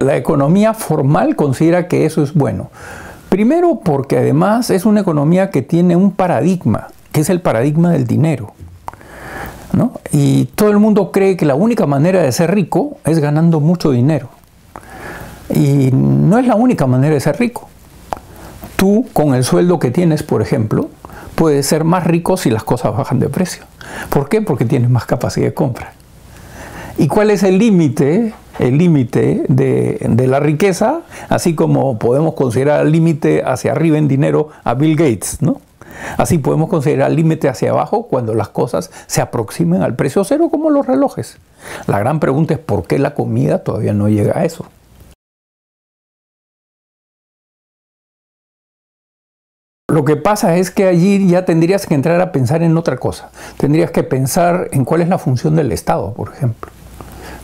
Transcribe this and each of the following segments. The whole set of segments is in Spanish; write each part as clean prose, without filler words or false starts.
la economía formal considera que eso es bueno. Primero porque además es una economía que tiene un paradigma, que es el paradigma del dinero, ¿no? Y todo el mundo cree que la única manera de ser rico es ganando mucho dinero. Y no es la única manera de ser rico. Tú, con el sueldo que tienes, por ejemplo, puedes ser más rico si las cosas bajan de precio. ¿Por qué? Porque tienes más capacidad de compra. ¿Y cuál es el límite? El límite de la riqueza, así como podemos considerar el límite hacia arriba en dinero a Bill Gates, ¿no? Así podemos considerar el límite hacia abajo cuando las cosas se aproximen al precio cero, como los relojes. La gran pregunta es ¿por qué la comida todavía no llega a eso? Lo que pasa es que allí ya tendrías que entrar a pensar en otra cosa. Tendrías que pensar en cuál es la función del Estado, por ejemplo,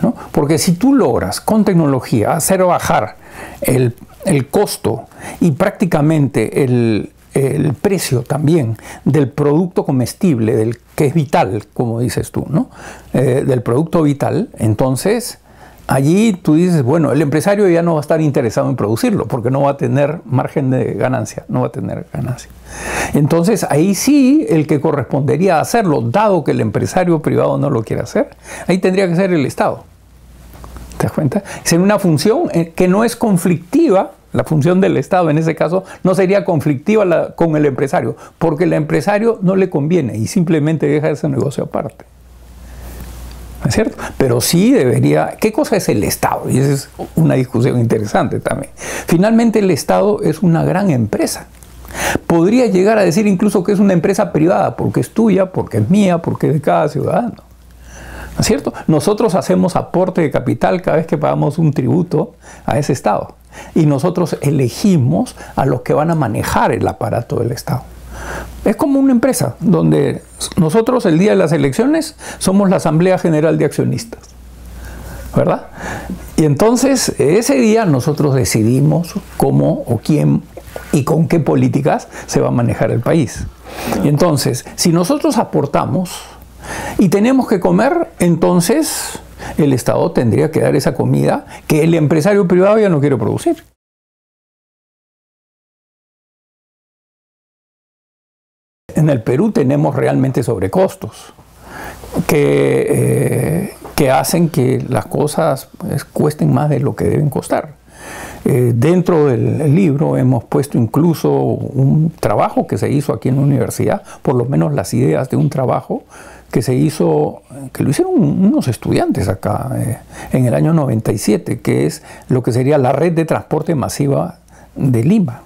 ¿no? Porque si tú logras con tecnología hacer bajar el costo y prácticamente el precio también del producto comestible, del que es vital, como dices tú, ¿no? Del producto vital, entonces allí tú dices, bueno, el empresario ya no va a estar interesado en producirlo porque no va a tener margen de ganancia, no va a tener ganancia. Entonces ahí sí el que correspondería a hacerlo, dado que el empresario privado no lo quiere hacer, ahí tendría que ser el Estado. ¿Te das cuenta? Es una función que no es conflictiva. La función del Estado en ese caso no sería conflictiva con el empresario, porque el empresario no le conviene y simplemente deja ese negocio aparte. ¿No es cierto? Pero sí debería... ¿Qué cosa es el Estado? Y esa es una discusión interesante también. Finalmente el Estado es una gran empresa. Podría llegar a decir incluso que es una empresa privada, porque es tuya, porque es mía, porque es de cada ciudadano. ¿No es cierto? Nosotros hacemos aporte de capital cada vez que pagamos un tributo a ese Estado. Y nosotros elegimos a los que van a manejar el aparato del Estado. Es como una empresa donde nosotros el día de las elecciones somos la Asamblea General de Accionistas, ¿verdad? Y entonces ese día nosotros decidimos cómo o quién y con qué políticas se va a manejar el país. Y entonces, si nosotros aportamos y tenemos que comer, entonces el Estado tendría que dar esa comida que el empresario privado ya no quiere producir. En el Perú tenemos realmente sobrecostos que hacen que las cosas pues, cuesten más de lo que deben costar. Dentro del libro hemos puesto incluso un trabajo que se hizo aquí en la universidad, por lo menos las ideas de un trabajo que se hizo, que lo hicieron unos estudiantes acá en el año 97, que es lo que sería la red de transporte masiva de Lima.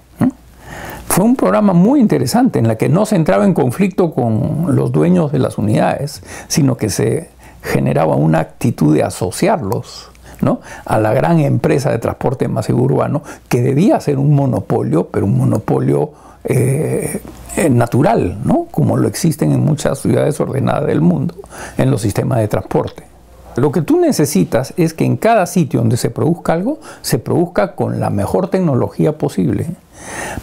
Fue un programa muy interesante en la que no se entraba en conflicto con los dueños de las unidades, sino que se generaba una actitud de asociarlos, ¿no?, a la gran empresa de transporte masivo urbano, que debía ser un monopolio, pero un monopolio natural, ¿no?, como lo existen en muchas ciudades ordenadas del mundo, en los sistemas de transporte. Lo que tú necesitas es que en cada sitio donde se produzca algo, se produzca con la mejor tecnología posible.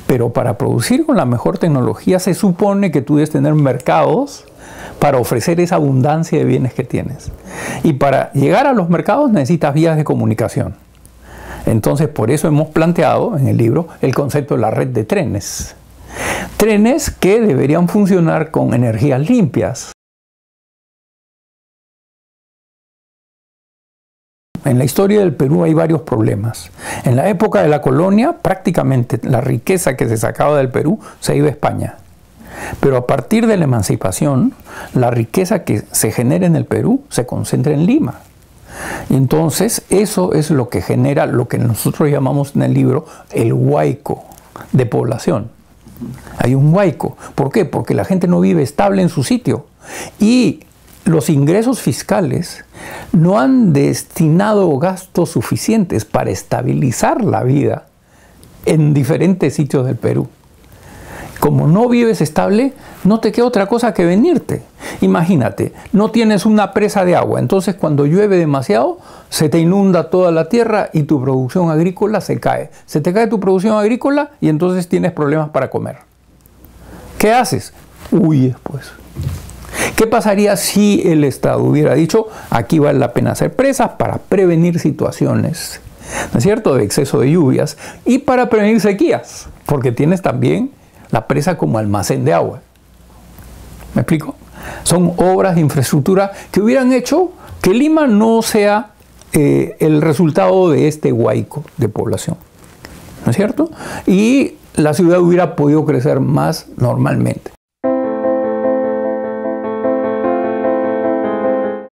Pero para producir con la mejor tecnología se supone que tú debes tener mercados para ofrecer esa abundancia de bienes que tienes. Y para llegar a los mercados necesitas vías de comunicación. Entonces, por eso hemos planteado en el libro el concepto de la red de trenes. Trenes que deberían funcionar con energías limpias. En la historia del Perú hay varios problemas. En la época de la colonia, prácticamente la riqueza que se sacaba del Perú se iba a España. Pero a partir de la emancipación, la riqueza que se genera en el Perú se concentra en Lima. Y entonces eso es lo que genera lo que nosotros llamamos en el libro el huaico de población. Hay un huaico. ¿Por qué? Porque la gente no vive estable en su sitio. Y los ingresos fiscales no han destinado gastos suficientes para estabilizar la vida en diferentes sitios del Perú. Como no vives estable, no te queda otra cosa que venirte. Imagínate, no tienes una presa de agua, entonces cuando llueve demasiado, se te inunda toda la tierra y tu producción agrícola se cae. Se te cae tu producción agrícola y entonces tienes problemas para comer. ¿Qué haces? Huyes, pues. ¿Qué pasaría si el Estado hubiera dicho, aquí vale la pena hacer presas para prevenir situaciones ¿no es cierto?, de exceso de lluvias, y para prevenir sequías, porque tienes también la presa como almacén de agua. ¿Me explico? Son obras de infraestructura que hubieran hecho que Lima no sea el resultado de este huaico de población, ¿no es cierto? Y la ciudad hubiera podido crecer más normalmente.